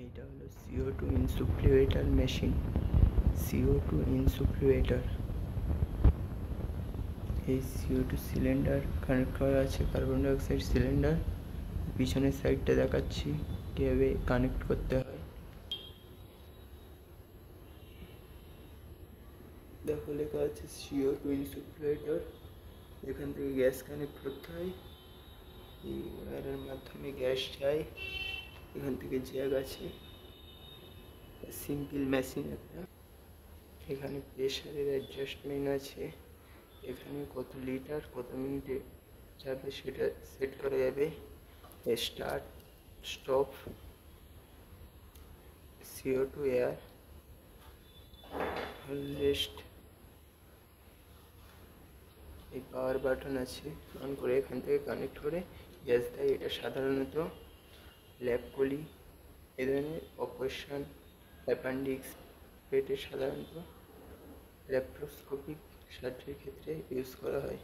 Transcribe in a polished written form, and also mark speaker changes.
Speaker 1: এইটা হলো CO2 ইনসুফ্লুয়েটর machine. CO2 ইনসুফ্লুয়েটর, এই CO2 সিলিন্ডার কানেক্ট করা আছে কার্বন ডাইঅক্সাইড সিলিন্ডার। পিছনের সাইডটা দেখাচ্ছি কীভাবে কানেক্ট করতে হয়। দেখো লেখা আছে CO2 ইনসুফ্লুয়েটর। এখান থেকে গ্যাস কানেক্ট করতে হয়, এই ওয়্যারের মাধ্যমে গ্যাস যায়। এখান থেকে জ্যাক আছে, সিম্পল মেশিন একটা। এখানে প্রেশারের অ্যাডজাস্টমেন্ট আছে, এখানে কত লিটার কত মিনিটে যাবে সেটা সেট করা যাবে। Start stop, CO2 air, rest. এই পাওয়ার বাটন আছে, অন করে এখান থেকে কানেক্ট করে গ্যাস দেয়। এটা সাধারণত ল্যাব কোলি, এ ধরনের অপারেশন, অ্যাপেন্ডিক্স, পেটে সাধারণত ল্যাপ্রোস্কোপিক সার্জারির ক্ষেত্রে ইউজ করা হয়।